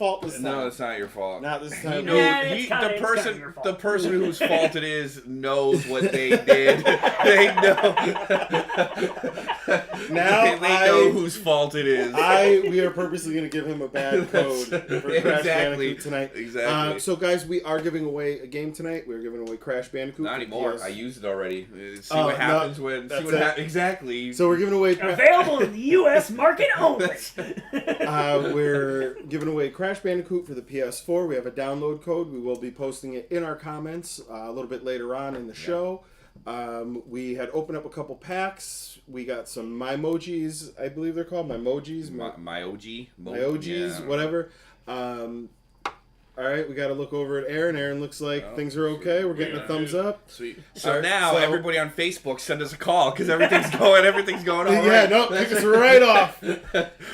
fault this time. No, it's not your fault. Not this time. The person whose fault it is knows what they did. They know. Now they know whose fault it is. We are purposely going to give him a bad code for Crash Bandicoot tonight. Exactly. So, guys, we are giving away a game tonight. We're giving away Crash Bandicoot. Not anymore. I used it already. See what happens when. See what exactly. So we're giving away. Available in the U.S. market only. We're giving away Crash Bandicoot for the PS4. We have a download code. We will be posting it in our comments a little bit later on in the show. We had opened up a couple packs. We got some Mymojis, I believe they're called. Mymojis. Myojis, whatever. All right, we got to look over at Aaron. Aaron looks like things are okay. We're getting a thumbs up. Sweet. So now everybody on Facebook send us a call because everything's going all right. Yeah, no, kick us right off.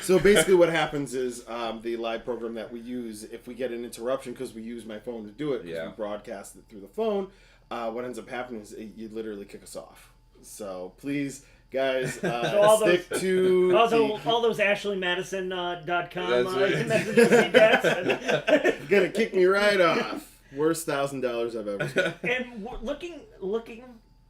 So basically what happens is the live program that we use, if we get an interruption because we use my phone to do it, because we broadcast it through the phone, what ends up happening is you literally kick us off. So please... Guys, stick to... all those AshleyMadison.com messages he gets. Gonna kick me right off. Worst $1,000 I've ever spent. And looking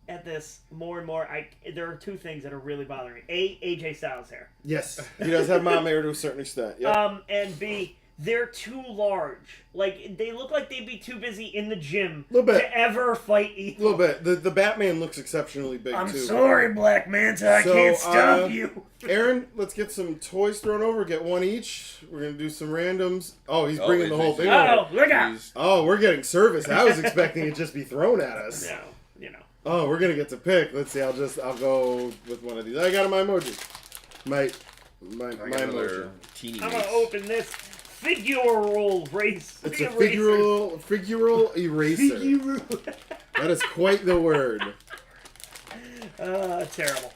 at this more and more, there are two things that are really bothering me. A, AJ Styles' hair. Yes, he does have mom hair to a certain extent. Yep. And B, they're too large. Like, they look like they'd be too busy in the gym to ever fight evil. A little bit. The Batman looks exceptionally big, I'm too. sorry, Black Manta. I can't stop you. Aaron, let's get some toys thrown over. Get one each. We're going to do some randoms. Oh, he's bringing the whole thing over. Look out. Oh, we're getting service. I was expecting it just be thrown at us. No, you know. Oh, we're going to get to pick. Let's see. I'll go with one of these. I got a Mymoji. My emoji. I'm going to open this. Figural race. It's a figural eraser. That is quite the word. Terrible.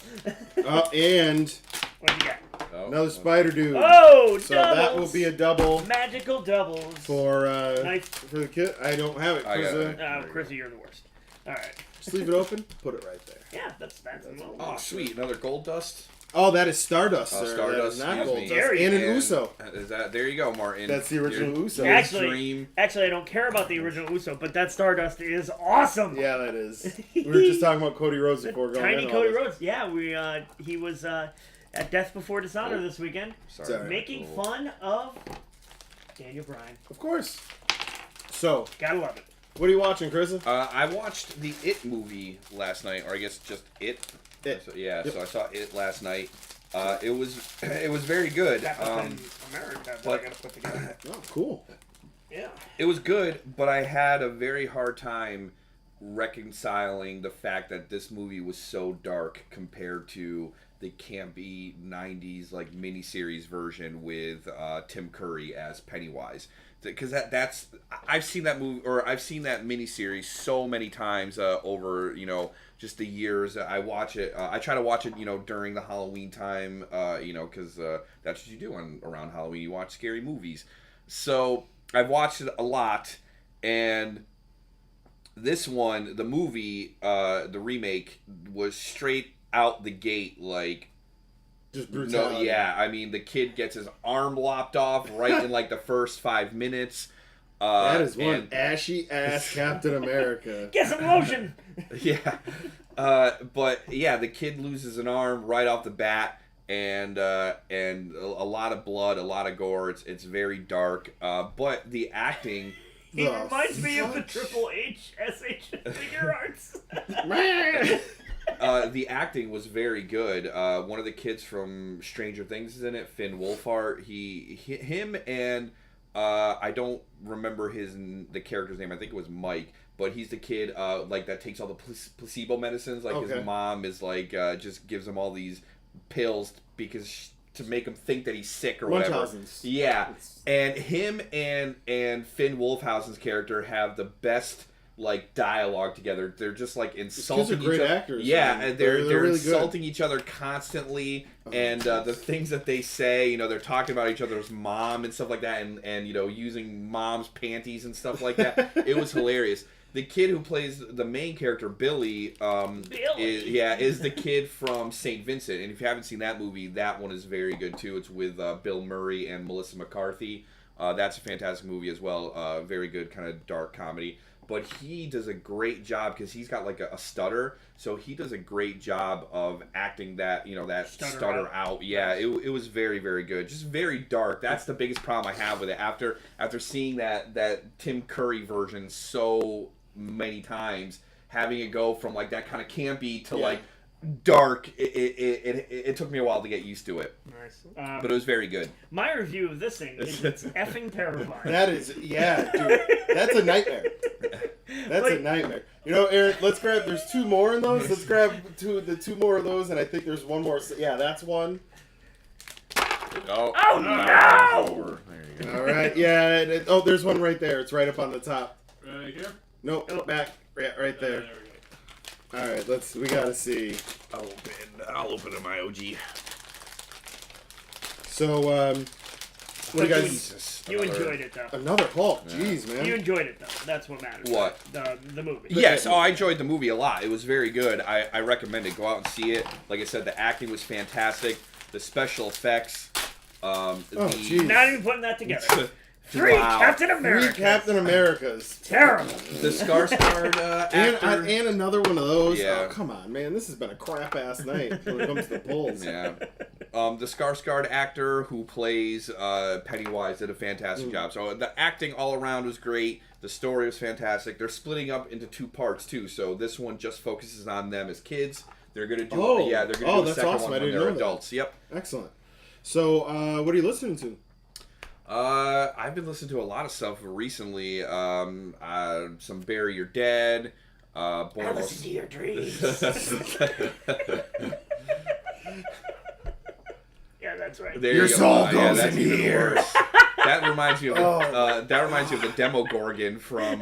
And what do you got? Another spider dude. Oh, so doubles. That will be a double. Magical doubles. For the kid. I don't have it. Chrissy, you're the worst. All right. Just leave it open. Put it right there. Yeah, that's oh, sweet. Another gold dust. Oh, that is Stardust, sir. Stardust, that is not Gold Dust. And an Uso. Is that there? You go, Martin. That's the original Uso. Actually, I don't care about the original Uso, but that Stardust is awesome. Yeah, that is. We were just talking about Cody Rhodes before going. Tiny Cody Rhodes. Yeah, he was at Death Before Dishonor this weekend, making fun of Daniel Bryan. Of course. So gotta love it. What are you watching, Chris? I watched the It movie last night, or I guess just It. So I saw It last night. It was very good. America, I gotta put together. Oh, cool. Yeah. It was good, but I had a very hard time reconciling the fact that this movie was so dark compared to the campy 90s like miniseries version with Tim Curry as Pennywise. Because that's I've seen that movie, or I've seen that miniseries so many times over just the years. I watch it. I try to watch it during the Halloween time. Because that's what you do around Halloween. You watch scary movies. So I've watched it a lot, and this one, the movie, the remake, was straight out the gate like. Just brutality. No, yeah. I mean, the kid gets his arm lopped off right in like the first 5 minutes. That is one ashy ass Captain America. Get some lotion. Yeah, but yeah, the kid loses an arm right off the bat, and a lot of blood, a lot of gore. It's very dark. But the acting. He reminds me of the Triple H SH figure arts. The acting was very good. One of the kids from Stranger Things is in it, Finn Wolfhard. Him and I don't remember the character's name. I think it was Mike, but he's the kid that takes all the placebo medicines. Like his mom is just gives him all these pills to make him think that he's sick or whatever. Yeah, and him and Finn Wolfhausen's character have the best dialogue together. They're just insulting each other. Actors. Yeah, man. they're really insulting each other constantly, and the things that they say, they're talking about each other's mom and stuff like that, and using mom's panties and stuff like that. It was hilarious. The kid who plays the main character, Billy, is the kid from St. Vincent, and if you haven't seen that movie, that one is very good too. It's with Bill Murray and Melissa McCarthy. That's a fantastic movie as well. Very good kind of dark comedy. But he does a great job because he's got like a stutter, so he does a great job of acting that that stutter out. Yeah, it was very, very good. Just very dark. That's the biggest problem I have with it. After seeing that Tim Curry version so many times, having it go from like that kind of campy to like dark, it took me a while to get used to it. Nice. But it was very good. My review of this thing is it's effing terrifying. That is, dude. That's a nightmare. That's a nightmare. Aaron, let's grab, there's 2 more in those. Let's grab two more of those, and I think there's one more. Yeah, that's one. Oh no! There you go. All right, yeah. There's one right there. It's right up on the top. Right here? Nope, back. Yeah, right there. There we go. All right, we gotta see. I'll open it, my OG. So, what do you guys? You enjoyed it though. Another Hulk. Jeez, man. You enjoyed it though. That's what matters. What? The movie. Yes, I enjoyed the movie a lot. It was very good. I recommend it. Go out and see it. Like I said, the acting was fantastic. The special effects. Jeez. Not even putting that together. 3 Captain Americas. 3 Captain Americas. Terrible. The Skarsgård actor. And another one of those. Yeah. Oh, come on, man. This has been a crap-ass night when it comes to the polls. Yeah. The Skarsgård actor who plays Pennywise did a fantastic job. So the acting all around was great. The story was fantastic. They're splitting up into 2 parts, too. So this one just focuses on them as kids. They're going to do a second one when they're adults. That. Yep. Excellent. So, what are you listening to? I've been listening to a lot of stuff recently. Some Bury Your Dead. I listen to your dreams. Yeah, that's right. Your soul goes in here. That reminds me of the Demogorgon from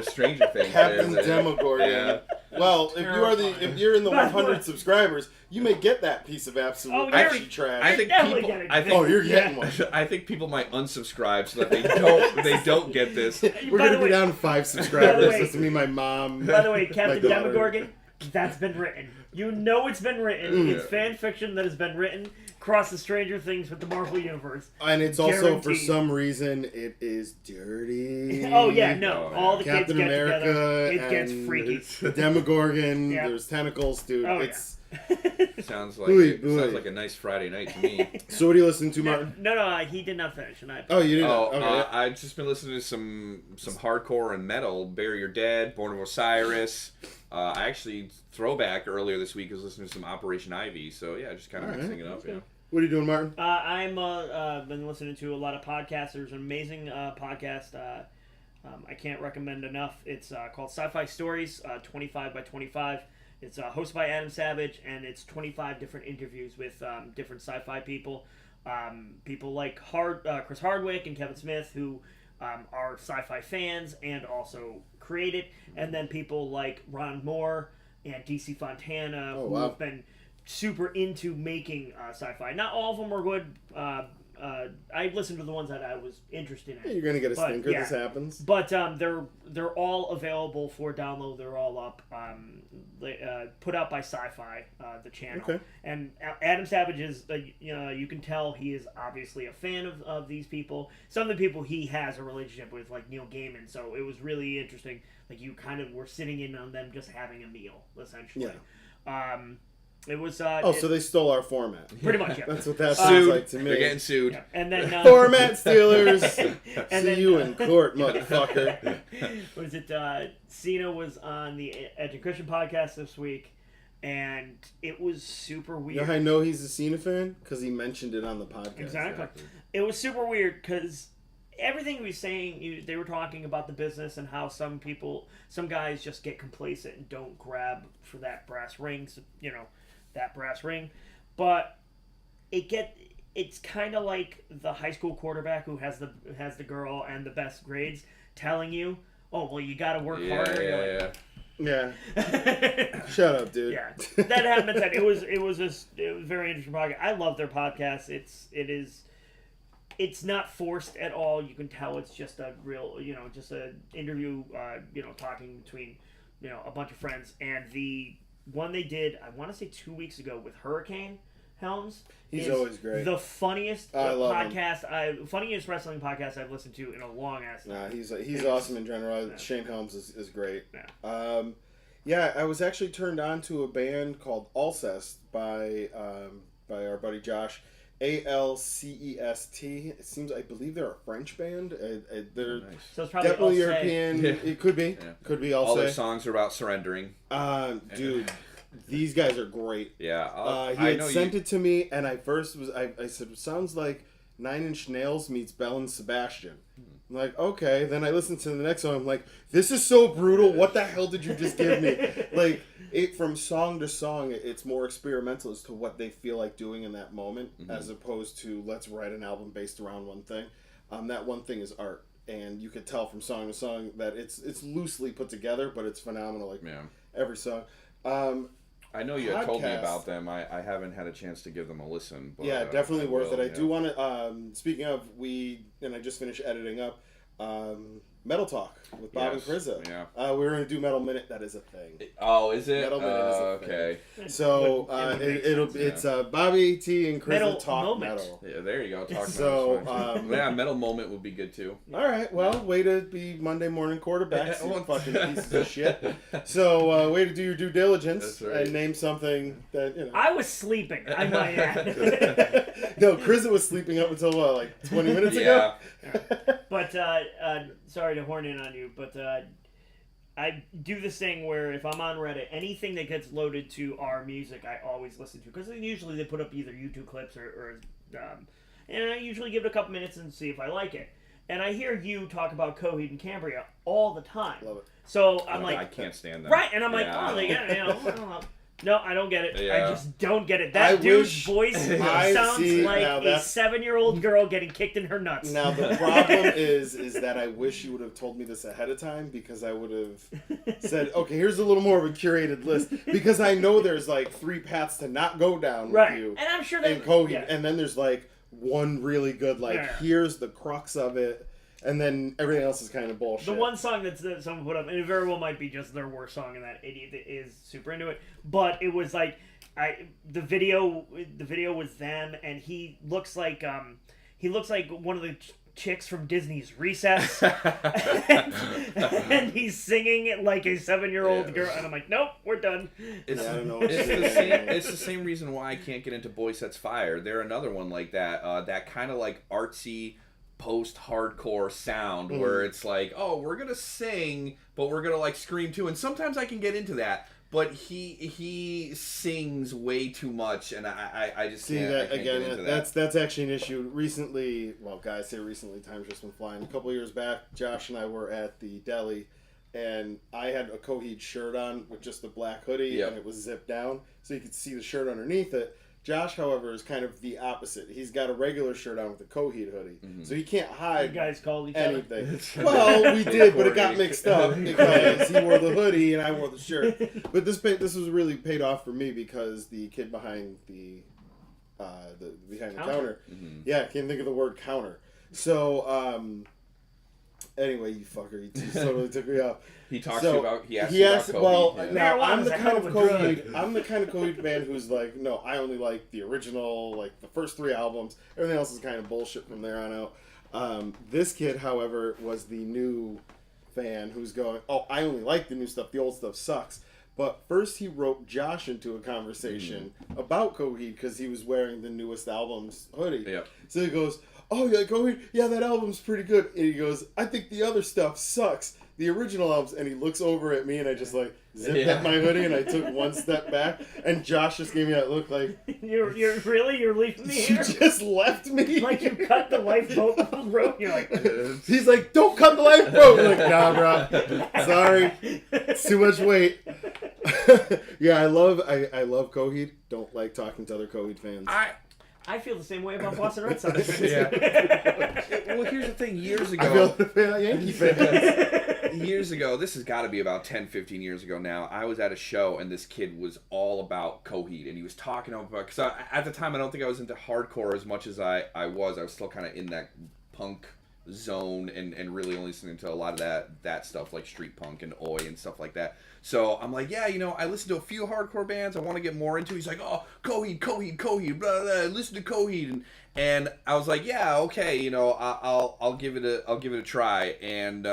Stranger Things. Captain Demogorgon. Yeah. Well, if you're in the 100 subscribers, you may get that piece of absolute trash. I think you're getting one. I think people might unsubscribe so that they don't get this. We're gonna be down to 5 subscribers. That's me, my mom. By the way, Captain Demogorgon, that's been written. You know it's been written. It's fan fiction that has been written across the Stranger Things with the Marvel Universe. And it's also, for some reason, it is dirty. Oh, yeah, no. All the Captain kids get America together. It gets freaky. The Demogorgon, there's tentacles, dude. Sounds like a nice Friday night to me. So what are you listening to, Martin? No, he did not finish. Oh, you didn't? Okay. I've just been listening to some hardcore and metal. Bury Your Dead, Born of Osiris. I actually, throwback earlier this week, was listening to some Operation Ivy. So yeah, just kind of mixing it up. Yeah. What are you doing, Martin? I'm been listening to a lot of podcasts. There's an amazing podcast. I can't recommend enough. It's called Sci-Fi Stories, 25 by 25. It's hosted by Adam Savage, and it's 25 different interviews with different sci-fi people. People like Chris Hardwick and Kevin Smith, who are sci-fi fans and also create it. And then people like Ron Moore and DC Fontana, who have been super into making sci-fi. Not all of them are good. I listened to the ones that I was interested in. Yeah, you're gonna get a stinker. This happens. But they're all available for download. They're all up. Put out by Sci-Fi, the channel. Okay. And Adam Savage is, you can tell he is obviously a fan of these people. Some of the people he has a relationship with, like Neil Gaiman. So it was really interesting. Like you kind of were sitting in on them just having a meal, essentially. Yeah. It was. So they stole our format. Pretty much, yeah. That's what that sounds like to me. They're getting sued. Yeah. And then format stealers. See you in court, motherfucker. Was it? Cena was on the Edge and Christian podcast this week, and it was super weird. You know how I know he's a Cena fan? Because he mentioned it on the podcast. Exactly. It was super weird because everything he was saying, they were talking about the business and how some guys just get complacent and don't grab for that brass ring. That brass ring, but it's kind of like the high school quarterback who has the girl and the best grades telling you, oh well, you got to work harder. Yeah. Shut up, dude. Yeah, that happened. It was a very interesting podcast. I love their podcast. It's not forced at all. You can tell it's just a real, just an interview, talking between, a bunch of friends. And the one they did, I want to say 2 weeks ago with Hurricane. Helms. He's is always great. The funniest I love him. funniest wrestling podcast I've listened to in a long ass time. Nah, he's awesome in general. Yeah. Shane Helms is great. Yeah. Yeah, I was actually turned on to a band called Alcest by our buddy Josh. Alcest. I believe they're a French band. They're Nice. So it's probably definitely Alcest. European. Yeah. It could be. Yeah. Could be All their Alcest. songs are about surrendering. Dude, these guys are great. Yeah. He had sent it to me, and I said, sounds like Nine Inch Nails meets Belle and Sebastian. I'm like, okay. Then I listened to the next one. I'm like, this is so brutal. What the hell did you just give me? Like, from song to song, it's more experimental as to what they feel like doing in that moment, as opposed to let's write an album based around one thing. That one thing is art, and you could tell from song to song that it's loosely put together, but it's phenomenal. Like every song. I know you had told me Podcast. about them. I haven't had a chance to give them a listen. But, Yeah, definitely I worth will, it. I yeah. do want to. Speaking of, I just finished editing up Metal Talk with Bob and Krizza. Yeah. We're gonna do Metal Minute. That is a thing. Oh, is it? Metal Minute is a okay. So it's Bobby T and Krizza Metal talk Moment. metal. Yeah, there you go. Talk So, about yeah, Metal Moment would be good too. All right, well, way to be Monday morning quarterbacks, you fucking pieces of shit. So, way to do your due diligence That's right. and name something that, you know. I was sleeping, I might add. No, Krizza was sleeping up until, like 20 minutes ago? But, sorry to horn in on you, but I do this thing where if I'm on Reddit, anything that gets loaded to our music, I always listen to. Because usually they put up either YouTube clips and I usually give it a couple minutes and see if I like it. And I hear you talk about Coheed and Cambria all the time. Love it. So I'm I like... can't stand that. Right, and I'm like, Yeah. oh, they got, I don't know. No, I don't get it. Yeah. I just don't get it. I That dude's wish voice I sounds see- like now a that's- 7-year-old girl getting kicked in her nuts. Now, the problem is that I wish you would have told me this ahead of time, because I would have said, okay, here's a little more of a curated list, because I know there's like 3 paths to not go down Right, with you and I'm sure that... and Coheed, yeah. and then there's like one really good, like, Yeah. here's the crux of it, and then everything else is kind of bullshit. The one song that someone put up, and it very well might be just their worst song, and that idiot is super into it. But it was like, the video was them, and he looks like one of the chicks from Disney's Recess, and he's singing it like a 7-year-old girl, and I'm like, nope, we're done. It's, I don't know what it's you're the saying. same. It's the same reason why I can't get into Boy Sets Fire. They're another one like that. That kind of like artsy post-hardcore sound where it's like, oh, we're gonna sing, but we're gonna like scream too. And sometimes I can get into that. But he sings way too much, and I just See can't, that I can't again? get into that. That's actually an issue. Recently, well, guys say recently, time's just been flying. A couple of years back, Josh and I were at the deli, and I had a Coheed shirt on with just the black hoodie, and it was zipped down, so you could see the shirt underneath it. Josh, however, is kind of the opposite. He's got a regular shirt on with a Coheed hoodie, so he can't You hide guys called each anything. other? Well, we did, but it got mixed up because he wore the hoodie and I wore the shirt. But this was really paid off for me because the kid behind the counter. Yeah, I can't think of the word counter. So anyway, you fucker, you totally took me off. He talks So, about he asks he about asked, Kobe. well, yeah. now Marijuana's I'm the a kind hell of of a drug. Coheed. I'm the kind of Coheed fan who's like, no, I only like the original, like the first 3 albums. Everything else is kind of bullshit from there on out. This kid, however, was the new fan who's going, oh, I only like the new stuff. The old stuff sucks. But first he roped Josh into a conversation about Coheed because he was wearing the newest album's hoodie. Yep. So he goes, oh, you like Coheed? Yeah, that album's pretty good. And he goes, I think the other stuff sucks. The original albums, and he looks over at me, and I just like zipped up my hoodie, and I took one step back, and Josh just gave me that look like, You're leaving me you here? just left me? Like you cut the lifeboat rope? You're like, He's like, don't cut the lifeboat. I'm like, nah, bro. Sorry. It's too much weight. Yeah, I love Coheed. Don't like talking to other Coheed fans. I feel the same way about Boston Red Sox. Well, here's the thing. Years ago, I feel the fan of Yankee fans. years ago, this has got to be about 10, 15 years ago now, I was at a show and this kid was all about Coheed and he was talking about, because at the time I don't think I was into hardcore as much as I was still kind of in that punk zone and really only listening to a lot of that stuff like street punk and oi and stuff like that. So I'm like, yeah, I listen to a few hardcore bands I want to get more into. He's like, oh, Coheed, blah, blah, blah, listen to Coheed, and I was like, yeah, okay, I'll give it a try, and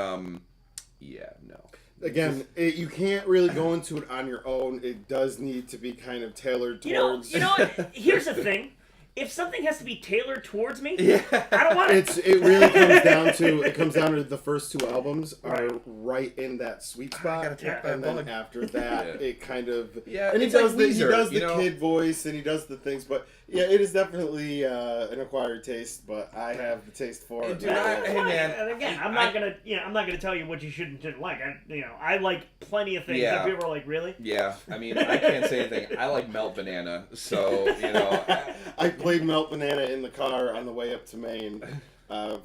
yeah, no. Again, you can't really go into it on your own. It does need to be kind of tailored towards. You know what? Here's the thing. If something has to be tailored towards me, Yeah. I don't want it. It really comes down to the first two albums are right in that sweet spot, gotta take and that then bug. after that, it kind of And he it's does like the Weezer, kid voice and he does the things, but yeah, it is definitely an acquired taste. But I have the taste for it. Dude, That's hey, fine. man, And again, I'm not gonna tell you what you should and shouldn't like. I like plenty of things that people are like, really? Yeah, I mean, I can't say anything. I like Melt Banana, so I played Melt Banana in the car on the way up to Maine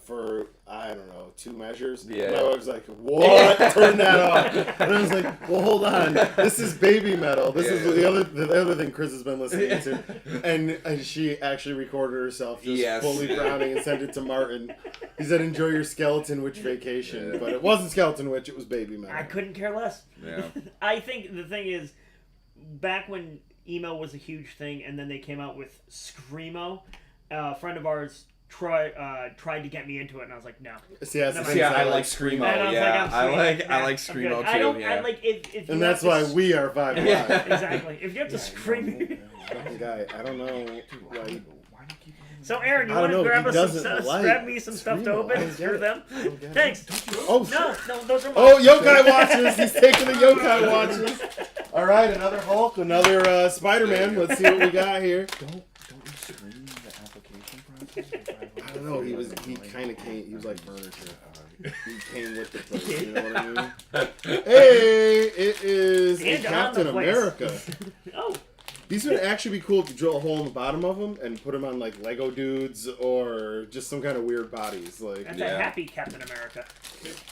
for, I don't know, 2 measures. Yeah. My wife was like, what? Turn that off. And I was like, well, hold on. This is baby metal. This is the other thing Chris has been listening to. And she actually recorded herself just fully frowning and sent it to Martin. He said, enjoy your Skeleton Witch vacation. But it wasn't Skeleton Witch, it was baby metal. I couldn't care less. Yeah. I think the thing is, back when emo was a huge thing, and then they came out with Screamo, a friend of ours tried to get me into it, and I was like, no. See, I like Screamo. Yeah, I like Screamo too. I like if and that's why we are 5Alive. Yeah, exactly. If you have to scream. Fucking guy, I don't know why. So Aaron, you want to grab grab me some stuff to open through them? Thanks. Oh, no, those are mine. Oh, yokai watches. He's taking the yokai watches. All right, another Hulk, another Spider-Man. Let's see what we got here. Don't you scream the application process? I don't know. He kind of came. He was like furniture. He came with the place. You know what I mean? Hey, it is a And on Captain the place. America. Oh. These would actually be cool to drill a hole in the bottom of them and put them on like Lego dudes or just some kind of weird bodies. Like That's a happy Captain America.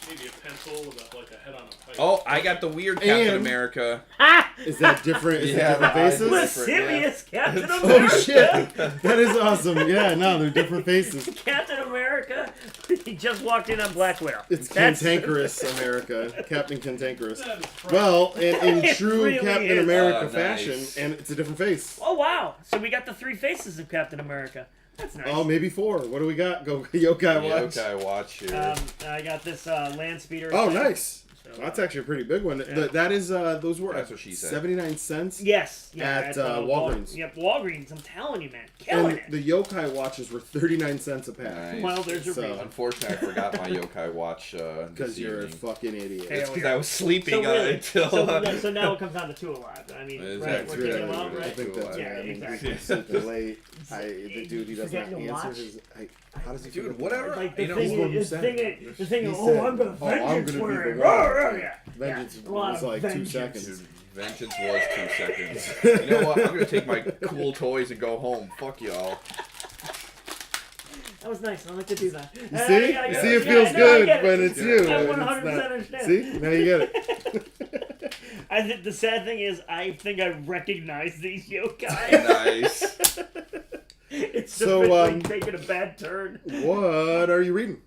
Maybe a pencil with like a head on a pipe. Oh, I got the weird Captain America. Ah! Is that different? Is that different faces? Lascivious Captain America. Oh shit! That is awesome. Yeah, no, they're different faces. Captain America. He just walked in on Black Widow. It's Cantankerous America, Captain Cantankerous. Well, in It true really Captain is. America Nice. fashion, and it's a different face. Oh wow! So we got the 3 faces of Captain America. That's nice. Oh, maybe 4. What do we got? Go yokai watch. Yokai watch here. I got this land speeder. Oh, thing. nice. So, That's actually a pretty big one. Yeah. That is those were That's what she said. 79 cents. Yes. Yeah, At, Walgreens. Yep, Walgreens. I'm telling you, man, killing And it. the yokai watches were 39 cents a pack. Nice. Well, there's your So- reason. Unfortunately, I forgot my yokai watch Because this you're a evening. fucking idiot. Hey, It's because I was sleeping So really, until. so now it comes down to 2 Alive. I mean, Exactly. right? We're taking them out, I right? think that's Yeah, right. I mean, exactly. he's sleeping late. The dude, he doesn't Forgetting to answer watch? his. How does he Dude, forget to whatever. watch? Like You the know, thing what you is, said. the thing He is, said, I'm gonna "Oh, I'm vengeance gonna be for the it." one. Oh, yeah. Vengeance Yeah, a lot was of like 2 vengeance. seconds. Vengeance was 2 seconds. You know what? I'm gonna take my cool toys and go home. Fuck y'all. That was nice. I like to do that. You see? I You get see, it. it feels Yeah, no, I good get it. when it's you. I and it's 100% not. understand. See? Now you get it. I think the sad thing is, I think I recognize these yokai. Nice. It's So, sufficiently taking a bad turn. What are you reading?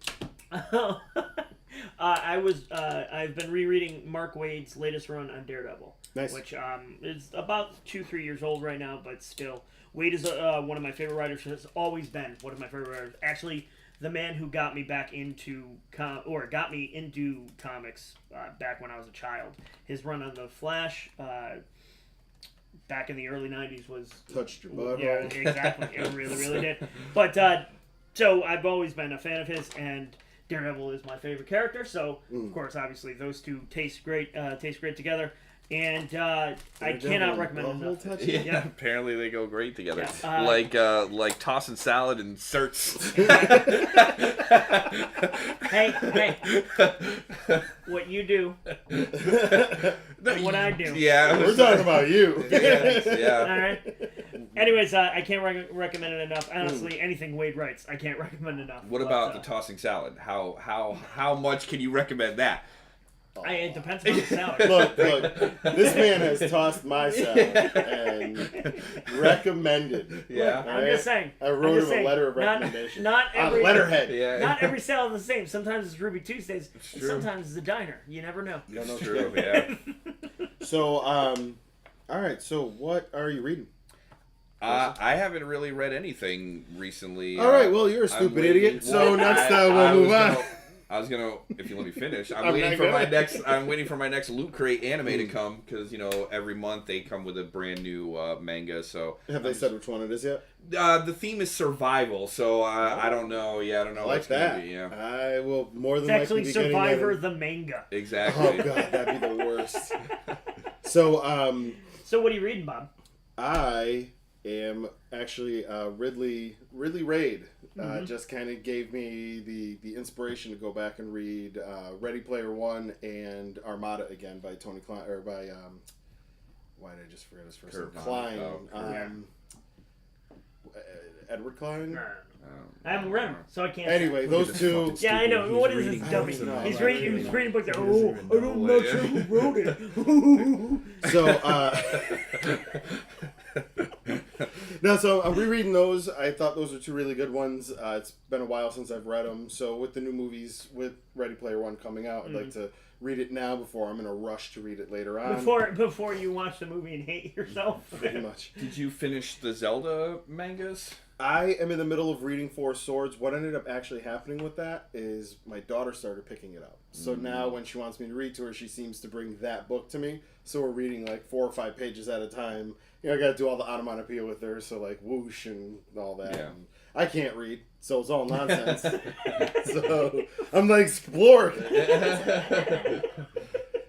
I've been rereading Mark Waid's latest run on Daredevil. Nice. Which is about 2-3 years old right now, but still. Waid is one of my favorite writers, has always been one of my favorite writers. Actually, the man who got me back into got me into comics back when I was a child. His run on The Flash back in the early 90s was... Touched your butt. Yeah, exactly. It really, really did. But, so I've always been a fan of his, and Daredevil is my favorite character, so, of course, obviously, those two taste great together. And I cannot recommend it enough. Yeah, apparently they go great together. Yeah. Like tossing salad and certs. Hey, what you do and what I do. Yeah, We're talking about you. Yeah. All right. Anyways, I can't recommend it enough. Honestly, anything Waid writes, I can't recommend enough. What about the tossing salad? How much can you recommend that? It depends on the salad. Look, this man has tossed my salad and recommended. Yeah. Look, I'm just saying. I wrote him a saying, letter of recommendation. Not every letterhead. Yeah. Not every salad is the same. Sometimes it's Ruby Tuesdays. It's And true. sometimes it's a diner. You never know. That's true. Yeah. So, all right. So, what are you reading? I haven't really read anything recently. All right. Well, you're a I'm stupid waiting- idiot. So well, next, I we'll move on. I was gonna, if you let me finish. I'm I'm waiting not for my gonna. next. I'm waiting for my next Loot Crate anime to come because every month they come with a brand new manga. So Have they said which one it is yet? the theme is survival. So I don't know. Yeah, I don't know. I what like it's gonna that. Be, yeah, I will more than It's actually likely be getting Survivor that. the manga. exactly. Oh god, that'd be the worst. So, So what are you reading, Bob? I am actually Ridley Raid. Mm-hmm. Just kind of gave me the inspiration to go back and read Ready Player One and Armada again by Tony Klein or by why did I just forget his first name? Kurt Klein. Vonnegut. Edward Klein. I haven't read them, so I can't. Anyway, those two. Yeah, I know. What is this dummy? know. He's I reading. don't He's know. reading books. Oh, I'm not sure who wrote it. So, no, so I'm rereading those. I thought those were two really good ones. It's been a while since I've read them. So with the new movies, with Ready Player One coming out, I'd like to read it now before I'm in a rush to read it later on. Before you watch the movie and hate yourself. Pretty much. Did you finish the Zelda mangas? I am in the middle of reading Four Swords. What ended up actually happening with that is my daughter started picking it up. So now when she wants me to read to her, she seems to bring that book to me. So we're reading like 4 or 5 pages at a time. I got to do all the onomatopoeia with her, so like whoosh and all that. Yeah. And I can't read, so it's all nonsense. So I'm like, explore.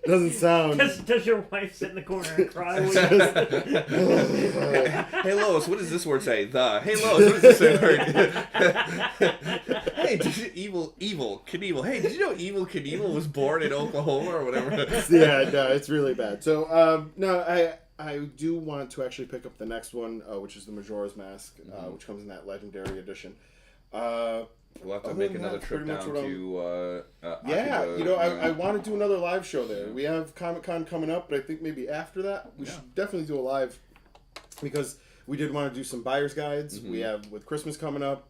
Doesn't sound. Does your wife sit in the corner and cry? When Hey Lois, what does this word say? The. Hey Lois, what does this word? Hey, Evil Knievel. Hey, did you know Evil Knievel was born in Oklahoma or whatever? Yeah, no, it's really bad. So, no, I do want to actually pick up the next one, which is the Majora's Mask, which comes in that Legendary Edition. We'll have to Other make than another that, trip pretty much down what to. Yeah, Akiba, I want to do another live show there. We have Comic-Con coming up, but I think maybe after that, we should definitely do a live, because we did want to do some buyer's guides. We have, with Christmas coming up,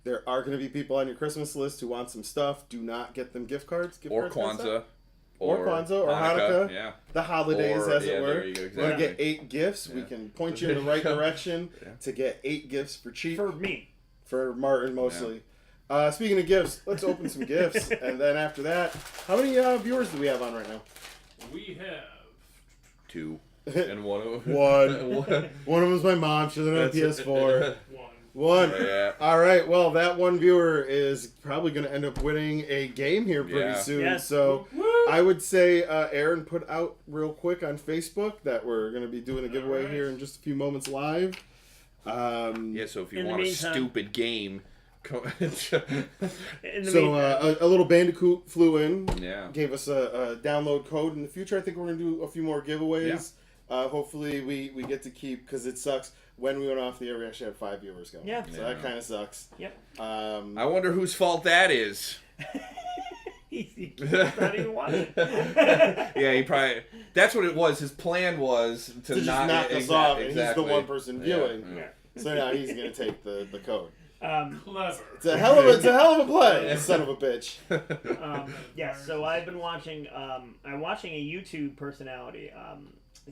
there are going to be people on your Christmas list who want some stuff. Do not get them gift cards. or Kwanzaa. Or Kwanzaa, or Hanukkah. Yeah. The holidays, Or- as yeah, it were. there you go, We're going to get exactly. 8 gifts. We Yeah. can point you in the right direction Yeah. to get 8 gifts for cheap. for me. For Martin, mostly. Speaking of gifts, let's open some gifts. And then after that, how many viewers do we have on right now? We have 2. And one of One. One of them's my mom. She doesn't have a PS4. one. One. Yeah. All right. Well, that one viewer is probably going to end up winning a game here pretty Yeah. soon. Yes. So I would say, Aaron, put out real quick on Facebook that we're going to be doing a giveaway Alright. here in just a few moments live. Yeah, so if you In the want a meantime- stupid game, In the So meantime, a little Bandicoot flew in, yeah. gave us a download code. In the future, I think we're going to do a few more giveaways. Hopefully, we get to keep, because it sucks. When we went off the air, we actually had 5 viewers going. Yeah. So that kind of sucks. Yep. I wonder whose fault that is. He's not even watching. Yeah, he probably. That's what it was. His plan was to To just not knock us off, and he's the one person viewing. Yeah. So now he's going to take the code. Clever. It's a hell of a play, son of a bitch. Yeah, so I've been watching. I'm watching a YouTube personality.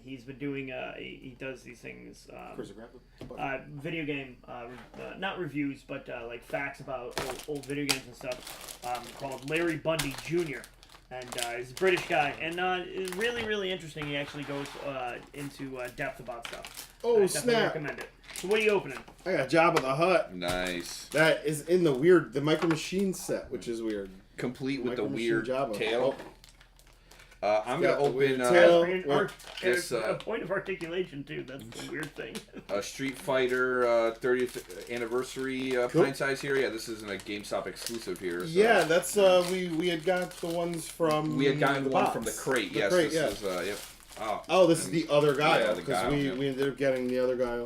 He's been doing. He does these things. Video game, not reviews, but like facts about old video games and stuff. Called Larry Bundy Jr. And he's a British guy, and it's really, really interesting. He actually goes into depth about stuff. Oh, I definitely snap. recommend it. So what are you opening? I got Jabba the Hutt. Nice. That is in the Micro Machines set, which is weird. Complete with the Micro Machine weird Jabba. tail. I'm got gonna the weird open tail. This, a point of articulation too. That's the weird thing. a Street Fighter 30th anniversary Cool. pint size here. Yeah, this isn't a GameStop exclusive here. So. Yeah, that's we had got the ones from. We had gotten the one box. from the crate. The Yes, crate, this yeah. is yep. Oh, this is the other guy. Yeah, the Because guile, we yeah. ended up getting the other guy.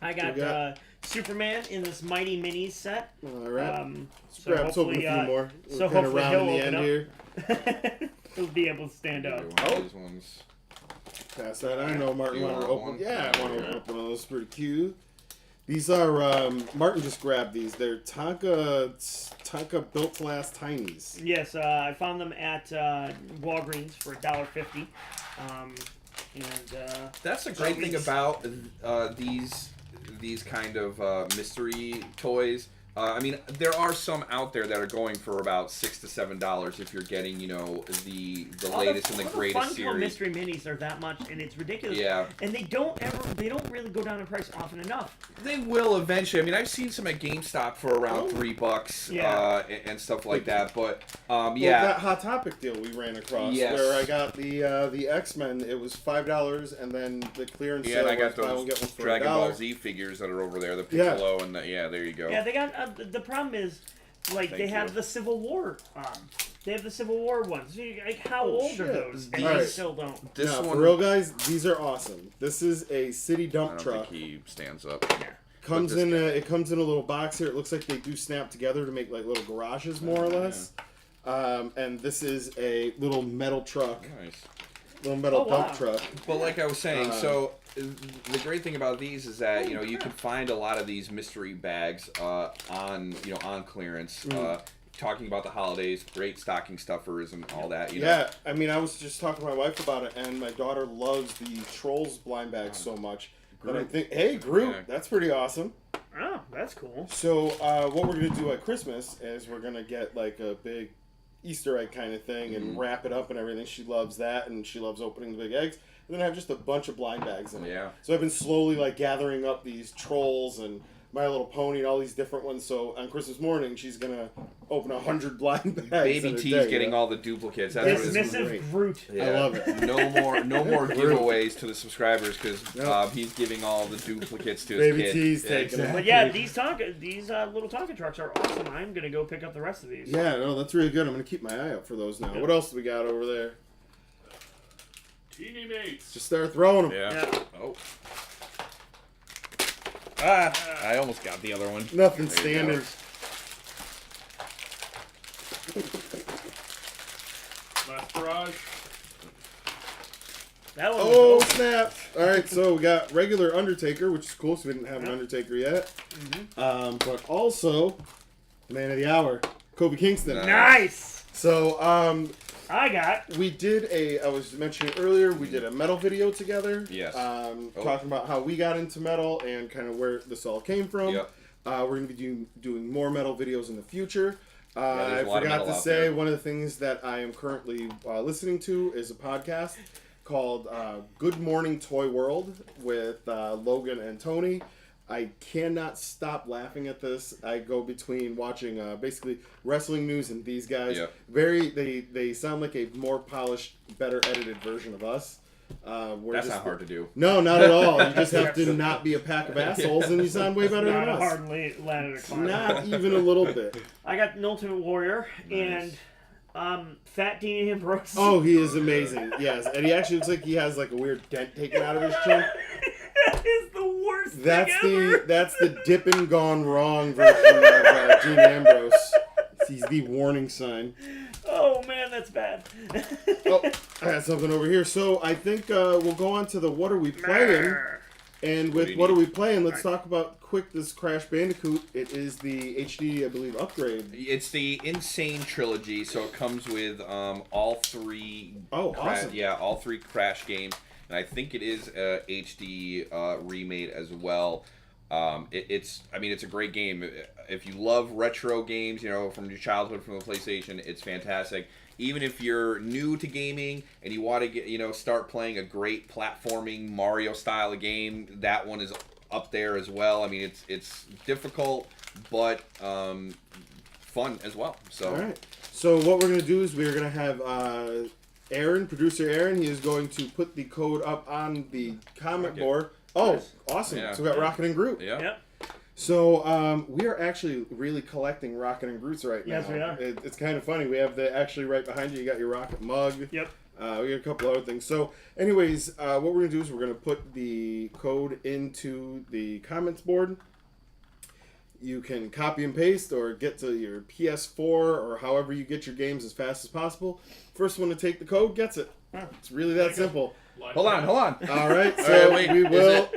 I got We got- Superman in this Mighty Minis set. All right. So Let's open a hopefully, few more. so We're kind of hopefully he'll rounding the open end up. here. He'll be able to stand up. One of these ones. Pass that. I know Martin You wanted to want open. one? Yeah, I want to open one of those. Pretty cute. These are Martin just grabbed these. They're Tonka Built to Last Tinies. Yes, I found them at Walgreens for $1.50. That's the great thing about these kind of mystery toys. I mean, there are some out there that are going for about $6 to $7 if you're getting, the latest and the greatest Funko series. mystery minis are that much, and it's ridiculous. Yeah. And they don't really go down in price often enough. They will eventually. I mean, I've seen some at GameStop for around $3, Yeah. And stuff like that. But Well, that Hot Topic deal we ran across, Yes. where I got the X-Men. It was $5, and then the clearance yeah, sale and I got was buy one, get one those for Dragon $1. Ball Z figures that are over there. The Piccolo and there you go. Yeah, they got the problem is, like, they have you. the Civil War. They have the Civil War ones. Like, how old shit. are those? And All they right. still don't. This Now, one, for real, guys, these are awesome. This is a city I dump don't truck. think he stands up. Comes But in this it comes in a little box here. It looks like they do snap together to make like little garages, more or less. And this is a little metal truck, Nice. little metal Oh, wow. dump truck. But like I was saying, so the great thing about these is that you can find a lot of these mystery bags on clearance. Talking about the holidays, great stocking stuffers and all that. You know. Yeah, I mean, I was just talking to my wife about it, and my daughter loves the Trolls blind bags so much that I think, hey, Groot, Yeah. that's pretty awesome. Oh, that's cool. So what we're gonna do at Christmas is we're gonna get like a big Easter egg kind of thing and wrap it up and everything. She loves that, and she loves opening the big eggs. And then I have just a bunch of blind bags in it. Yeah. So I've been slowly like gathering up these Trolls and My Little Pony and all these different ones. So on Christmas morning, she's gonna open 100 blind bags. Baby in a T's day, getting yeah. all the duplicates. That's what it's Dismissive great. Groot. Yeah. I love it. No more giveaways to the subscribers because he's giving all the duplicates to his Baby kid. T's taking it. But yeah, these little Tonka trucks are awesome. I'm gonna go pick up the rest of these. Yeah, no, that's really good. I'm gonna keep my eye out for those now. What else do we got over there? Teeny mates. Just start throwing them. Yeah. Oh. I almost got the other one. Nothing There you go. standing. Last barrage. That one. Oh Was snap! All right, so we got regular Undertaker, which is cool. So we didn't have an Undertaker yet. But also, Man of the Hour, Kobe Kingston. nice. So We did I was mentioning earlier, we did a metal video together. Yes. Talking about how we got into metal and kind of where this all came from. Yep. We're going to be doing more metal videos in the future. I there's a lot of forgot metal to out say, there. one of the things that I am currently listening to is a podcast called Good Morning Toy World with Logan and Tony. I cannot stop laughing at this. I go between watching basically wrestling news and these guys. Yep. They sound like a more polished, better edited version of us. That's not hard to do. No, not at all. You just have to not be a pack of assholes, and you sound way better not than a us. hard ladder to climb. Not even a little bit. I got an Ultimate Warrior Nice. and Fat Dean Ambrose. Oh, he is amazing. Yes, and he actually looks like he has like a weird dent taken out of his chin. That is the worst That's thing ever. that's the dipping gone wrong version of Dean Ambrose. He's the warning sign. Oh man, that's bad. Oh, I got something over here. So I think we'll go on to the what are we playing, and with what are we playing, let's talk about quick this Crash Bandicoot. It is the HD, I believe, upgrade. It's the Insane Trilogy, so it comes with all three. Oh, awesome. Yeah, all three Crash games, and I think it is a HD remade as well. It's a great game. If you love retro games, from your childhood, from the PlayStation, it's fantastic. Even if you're new to gaming and you want to get, start playing a great platforming Mario style of game, that one is up there as well. I mean, it's difficult, but fun as well. So. All right. So what we're gonna do is we're gonna have Aaron, producer Aaron. He is going to put the code up on the comment board. Oh, Nice. awesome! Yeah. So we got Rocket and Groot. Yeah. Yep. So we are actually really collecting Rocket and Groots right now. Yes, we are. It's kind of funny. We have actually right behind you. You got your Rocket mug. Yep. We got a couple other things. So, anyways, what we're gonna do is we're gonna put the code into the comments board. You can copy and paste or get to your PS4 or however you get your games as fast as possible. First one to take the code gets it. It's really that simple. Hold on. All right, so All right, wait, we will.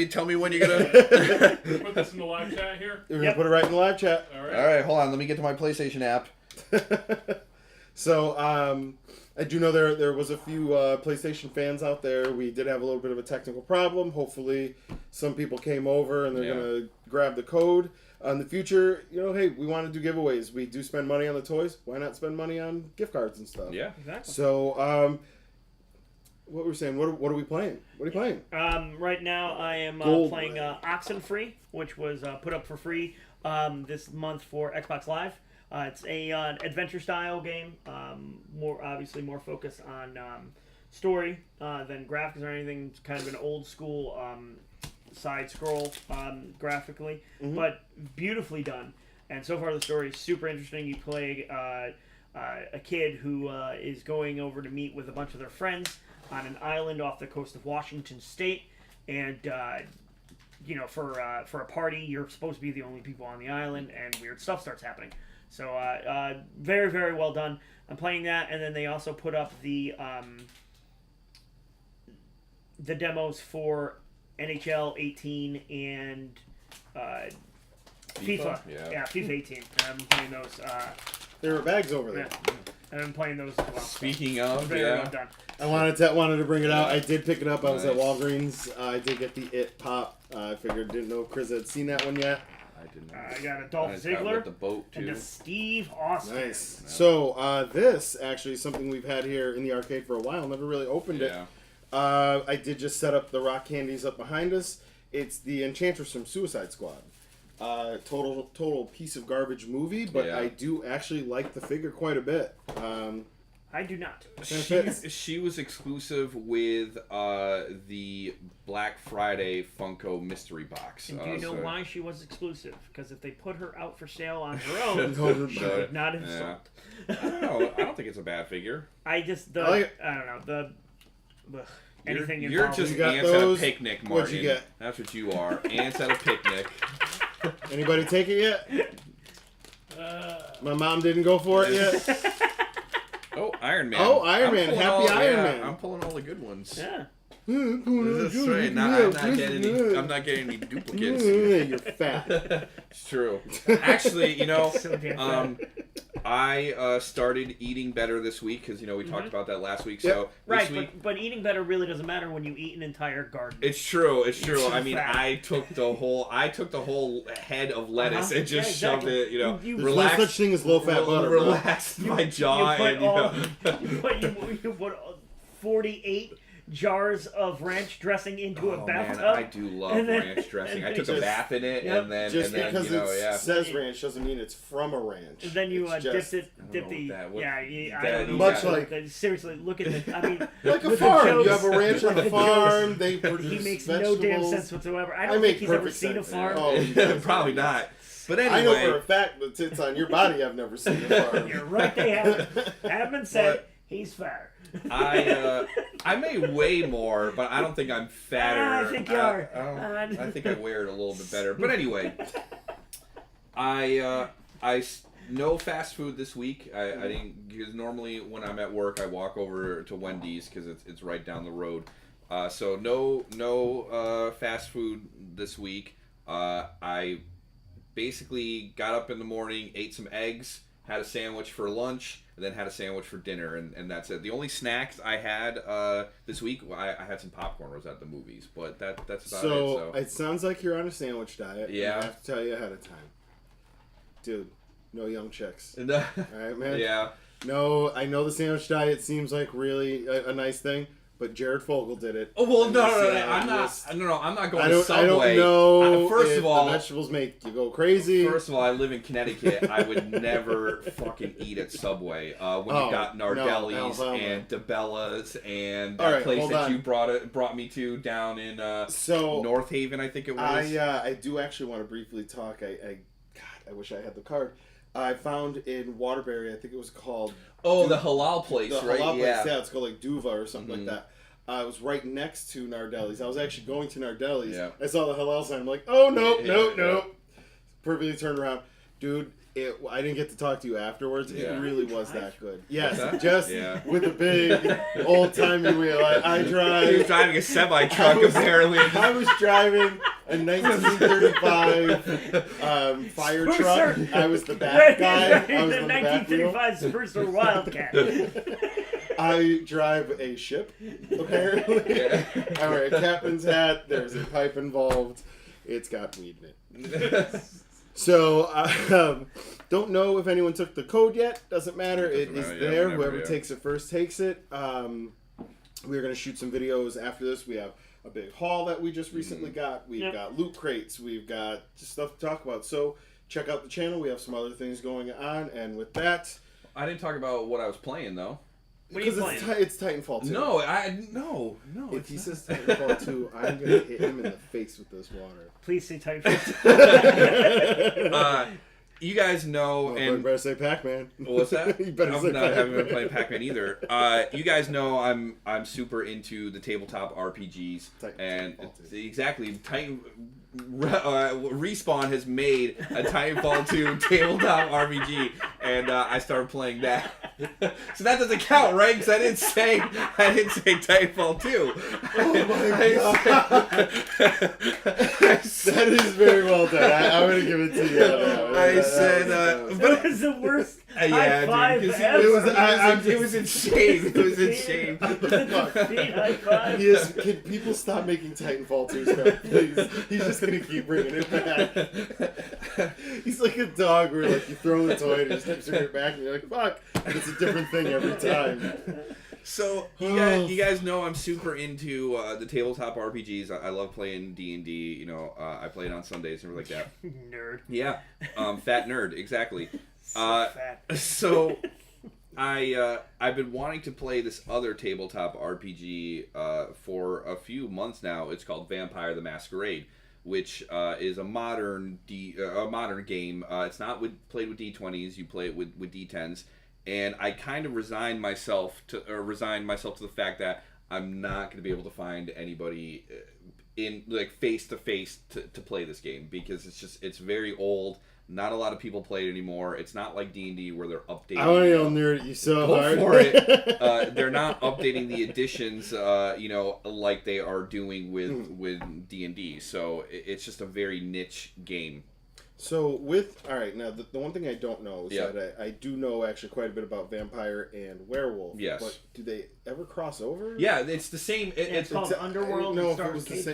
Tell me when you're gonna. Put this in the live chat here. We're gonna put it right in the live chat. All right. All right, hold on. Let me get to my PlayStation app. So I do know there was a few PlayStation fans out there. We did have a little bit of a technical problem. Hopefully, some people came over and they're gonna grab the code. In the future, hey, we want to do giveaways. We do spend money on the toys. Why not spend money on gift cards and stuff? Yeah, exactly. So, what we're saying? What are we playing? What are you playing? Right now, I am playing Oxenfree, which was put up for free this month for Xbox Live. It's a adventure style game, more focused on story than graphics or anything. It's kind of an old school side scroll graphically, but beautifully done. And so far the story is super interesting. You play a kid who is going over to meet with a bunch of their friends on an island off the coast of Washington State, and for a party, you're supposed to be the only people on the island, and weird stuff starts happening. So very, very well done. I'm playing that, and then they also put up the demos for NHL 18 and FIFA. Yeah, FIFA 18. I'm playing those. There were bags over there. Yeah. And I'm playing those as well. Speaking of, very well done. I wanted to bring it out. I did pick it up. I was at Walgreens. I did get the It Pop. I didn't know if Chris had seen that one yet. I didn't. I got a Dolph Ziggler the boat too. and a Steve Austin. Nice. So this actually is something we've had here in the arcade for a while. Never really opened it. I did just set up the rock candies up behind us. It's the Enchantress from Suicide Squad. Total piece of garbage movie, but I do actually like the figure quite a bit. I do not. She was exclusive with the Black Friday Funko mystery box. And do you know why she was exclusive? Because if they put her out for sale on her own, she would not have sold. I don't know. I don't think it's a bad figure. I don't know anything. You're just ants at a picnic, Martin. What'd you get? That's what you are. Ants at a picnic. Anybody take it yet? My mom didn't go for it yet. Oh, Iron Man. Oh, Iron Man. Happy Iron Man. I'm pulling all the good ones. Yeah. That's right. I'm not getting any duplicates. You're fat. It's true. Actually, I started eating better this week because we talked about that last week. So right, this week, but eating better really doesn't matter when you eat an entire garden. It's true. I mean, I took the whole head of lettuce and just shoved it. There's no such thing as low-fat butter. Relaxed my jaw you put 48 jars of ranch dressing into a bathtub. Man, I do love ranch dressing. I took a bath in it, and then because it says ranch doesn't mean it's from a ranch. And then you dip the. Much like seriously, look at it. I mean, like a farm. You have a ranch on the farm. They produce He makes vegetables. no damn sense whatsoever. I don't think he's ever seen a farm. Oh, probably not. But anyway, I know for a fact the tits on your body I've never seen a farm. You're right. They haven't said he's fair. I may weigh more, but I don't think I'm fatter. I think you are. I think I wear it a little bit better. But anyway, I no fast food this week. I didn't, because normally when I'm at work I walk over to Wendy's because it's right down the road. So no fast food this week. I basically got up in the morning, ate some eggs, had a sandwich for lunch, and then had a sandwich for dinner, and that's it. The only snacks I had this week, I had some popcorn. I was at the movies, but that's about it. So it sounds like you're on a sandwich diet. Yeah. I have to tell you ahead of time. Dude, no young chicks. All right, man? Yeah. No, I know the sandwich diet seems like really a nice thing, but Jared Fogle did it. Oh well, no, I'm not going to Subway. I don't know. First of all, the vegetables make you go crazy. First of all, I live in Connecticut. I would never fucking eat at Subway. When you got Nardelli's and DeBella's and that place that you brought me to down in North Haven, I think it was. I do actually want to briefly talk. I wish I had the card. I found in Waterbury, I think it was called... Oh, the halal place, right? The halal place, yeah. It's called like Duva or something like that. It was right next to Nardelli's. I was actually going to Nardelli's. Yeah. I saw the halal sign. I'm like, oh, no. perfectly turned around. Dude, I didn't get to talk to you afterwards. It really was that good. Yes, just with a big old-timey wheel. I drive. He was driving a semi-truck, apparently. I was driving a 1935 fire truck. I was the back guy. I was the on the back wheel. 1935 Spurster Wildcat. I drive a ship, apparently. I wear a captain's hat. There's a pipe involved. It's got weed in it. So, don't know if anyone took the code yet. Doesn't matter. It is there. Whoever takes it first takes it. We're going to shoot some videos after this. We have a big haul that we just recently got. We've got loot crates. We've got just stuff to talk about. So, check out the channel. We have some other things going on. And with that... I didn't talk about what I was playing, though. What are you playing? It's Titanfall 2. No. If he says Titanfall 2, I'm going to hit him in the face with this water. Please say Titanfall 2. You guys know, Well, and you better say Pac-Man. what's that? You better say I haven't Pac-Man. been playing Pac-Man either. You guys know I'm super into the tabletop RPGs, and exactly Respawn has made a Titanfall 2 tabletop RPG, and I started playing that. So that doesn't count, right? Because I didn't say Titanfall 2. Oh my god! That is very well done. I'm going to give it to you. That was the worst high five ever. It was insane. It was insane. High five. Can people stop making Titanfall 2 stuff, please? He's just going to keep bringing it back. He's like a dog where like you throw the toy and he just keeps bringing it back and you're like, fuck. And it's a different thing every time. So you guys know I'm super into the tabletop RPGs. I love playing D&D. You know, I play it on Sundays and everything like that. Nerd. Yeah, fat nerd, exactly. Fat. So I've been wanting to play this other tabletop RPG for a few months now. It's called Vampire the Masquerade, which is a modern game. It's not played with D20s. You play it with D10s. And I kind of resigned myself to the fact that I'm not going to be able to find anybody in like face to face to play this game, because it's very old. Not a lot of people play it anymore. It's not like D&D where they're updating. I want to yell nerd at you so hard. Go for it. They're not updating the editions, like they are doing with D&D. So it's just a very niche game. So alright, now the one thing I don't know is that I do know actually quite a bit about vampire and werewolf. Yes. But do they ever cross over? Yeah, it's the same. It's called Underworld. I didn't know and if it was stars the Kate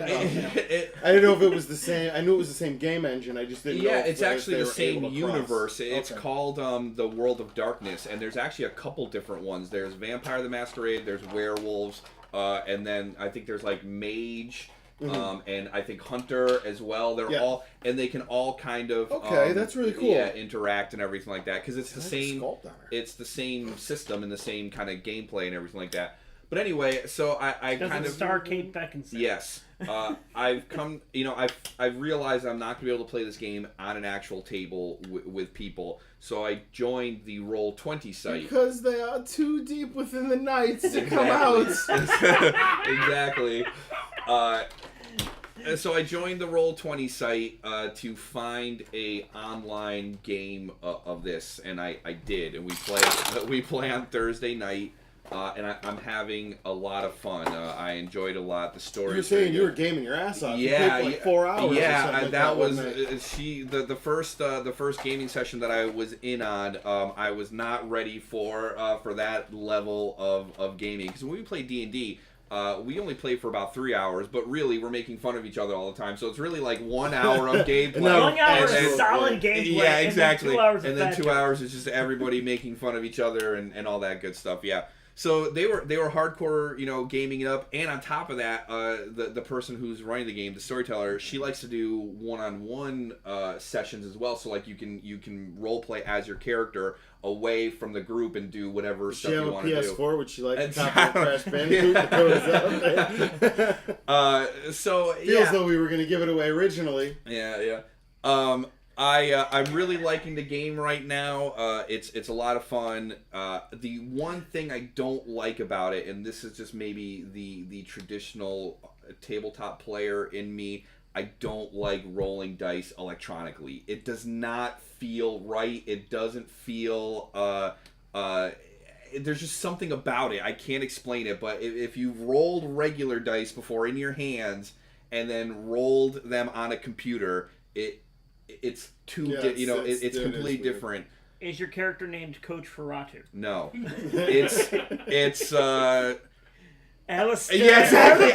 same. I didn't know if it was the same. I knew it was the same game engine. I just didn't know. Yeah, if it's actually they the were same able to universe. cross. It's Okay. called the World of Darkness, and there's actually a couple different ones. There's Vampire the Masquerade, there's werewolves, and then I think there's like mage. And I think Hunter as well. They're all, and they can all kind of that's really cool. Yeah, interact and everything like that, because it's the same. Sculpt on her. It's the same system and the same kind of gameplay and everything like that. But anyway, so I kind of star Kate Beckinsale. Yes, I've come. I've realized I'm not gonna be able to play this game on an actual table with people. So I joined the Roll20 site Because they are too deep within the nights to come out. Exactly. So I joined the Roll20 site to find a online game of this, and I did, and we play on Thursday night, and I'm having a lot of fun. I enjoyed a lot. The story. You were saying you were gaming your ass off. Yeah, you played for like 4 hours. Yeah, or something like that was the first gaming session that I was in on. I was not ready for that level of gaming, because when we play D&D. We only play for about 3 hours, but really we're making fun of each other all the time. So it's really like 1 hour of gameplay. 1 hour of solid gameplay. Yeah, exactly. And then 2 hours is just everybody making fun of each other and all that good stuff. Yeah. So they were hardcore, gaming it up, and on top of that, the person who's running the game, the storyteller, she likes to do one-on-one sessions as well. So like you can role play as your character away from the group and do whatever stuff you want to do. She have a PS4? Would she like to top of Crash Bandicoot? The code is up. So feels though we were going to give it away originally. Yeah. I'm really liking the game right now. It's a lot of fun. The one thing I don't like about it, and this is just maybe the traditional tabletop player in me, I don't like rolling dice electronically. It does not feel right. It doesn't feel there's just something about it. I can't explain it, but if you've rolled regular dice before in your hands and then rolled them on a computer, it's it's completely different. Is your character named Coach Ferratu? No. It's Alistair. Yeah, exactly.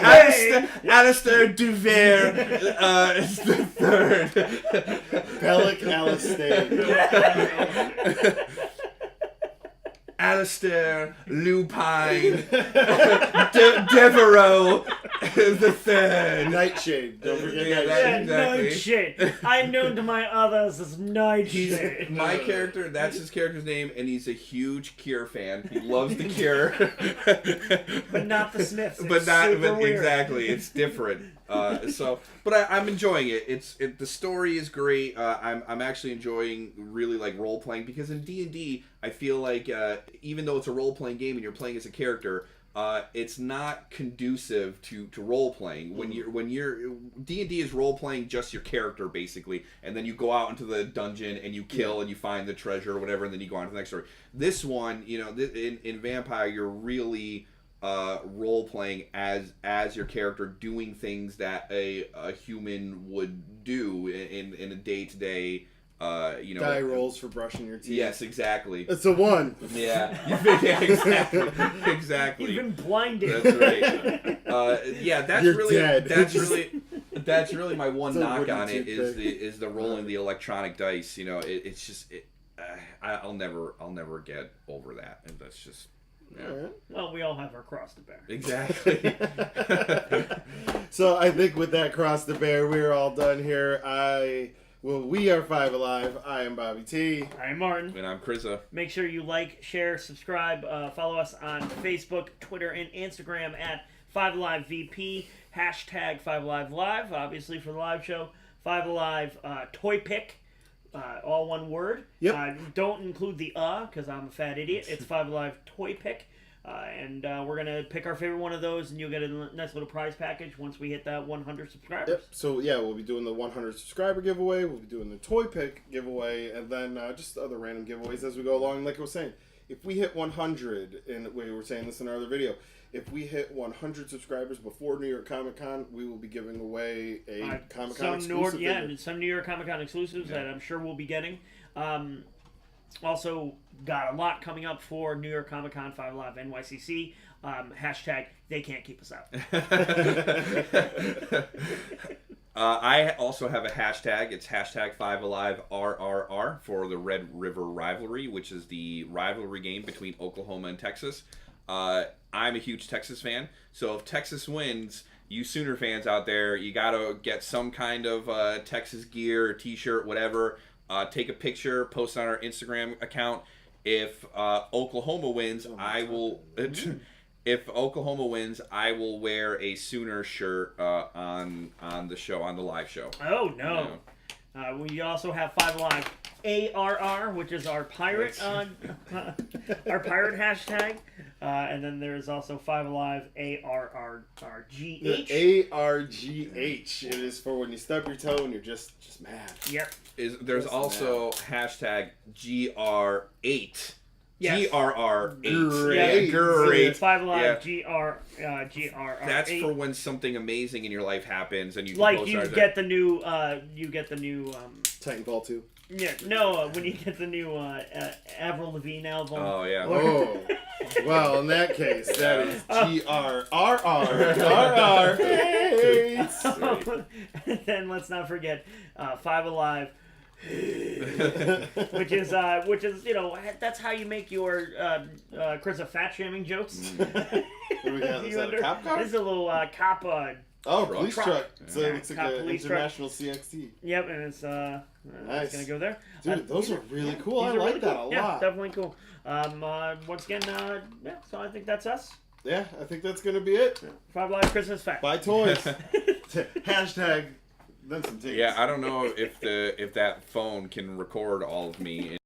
Alistair Duvere is the third. Bellic Alistair. Alistair Lupine Devereaux the third. Nightshade. Don't forget Yeah, Nightshade. exactly. Nightshade. I'm known to my others as Nightshade. My character, that's his character's name, and he's a huge Cure fan. He loves the Cure. But not the Smiths. But exactly, it's different. But I'm enjoying it. The story is great. I'm actually enjoying really like role playing, because in D&D I feel like even though it's a role playing game and you're playing as a character, it's not conducive to role playing. When you're D&D is role playing just your character basically, and then you go out into the dungeon and you kill and you find the treasure or whatever, and then you go on to the next story. This one, in Vampire, you're really role playing as your character, doing things that a human would do in a day-to-day die rolls for brushing your teeth. Yes, exactly. It's a 1. Yeah, yeah, exactly. You've been blinded. That's right. That's You're really dead. that's really my one It's a knock wooden on it toothpick. is the rolling the electronic dice. It's just I'll never get over that, and that's just. Yeah. All right. Well, we all have our cross to bear. Exactly. So I think with that cross to bear, we're all done here. We are 5Alive. I am Bobby T. I'm Martin. And I'm Krista. Make sure you like, share, subscribe, follow us on Facebook, Twitter, and Instagram at 5AliveVP, hashtag 5AliveLive, obviously for the live show, 5Alive Toy Pick, all one word. Yep. Don't include the because I'm a fat idiot. It's 5Alive Toy Pick. And we're going to pick our favorite one of those, and you'll get a nice little prize package once we hit that 100 subscribers. Yep. So, we'll be doing the 100 subscriber giveaway. We'll be doing the toy pick giveaway, and then just other random giveaways as we go along. Like I was saying, if we hit 100, and we were saying this in our other video, if we hit 100 subscribers before New York Comic Con, we will be giving away a Comic Con exclusive. Some New York Comic Con exclusives that I'm sure we'll be getting. Also, got a lot coming up for New York Comic Con 5Alive NYCC. Hashtag they can't keep us out. I also have a hashtag. It's hashtag 5AliveRRR for the Red River Rivalry, which is the rivalry game between Oklahoma and Texas. I'm a huge Texas fan, so if Texas wins, you Sooner fans out there, you gotta get some kind of Texas gear, t-shirt, whatever. Take a picture, post on our Instagram account. If Oklahoma wins, I will. If Oklahoma wins, I will wear a Sooner shirt on the show, on the live show. Oh no! We also have 5Alive ARR, which is our pirate our pirate hashtag, and then there's also 5Alive ARRGH. ARGH. It is for when you stub your toe and you're just mad. Yep. There's also hashtag GR8. Yes. GRR8. Great. Yeah, great. 5Alive GR. That's for when something amazing in your life happens and you can like post you it. get the new Titanfall 2. Yeah, no, when you get the new Avril Lavigne album. Oh yeah. Oh. Well, in that case, that is GRRR. And then let's not forget 5Alive. which is that's how you make your Chris fat shaming jokes. What do we got? Is that a cop car? This is a little cop. Police truck. So it looks like Cop an police international CXT. Yep, and it's Nice. it's gonna go there. Dude, those are really cool. I These are like really that cool. a Yeah, lot. definitely cool. Once again, so I think that's us. Yeah, I think that's gonna be it. 5Alive Christmas fact. Buy toys. Hashtag then some tickets. Yeah, I don't know if that phone can record all of me.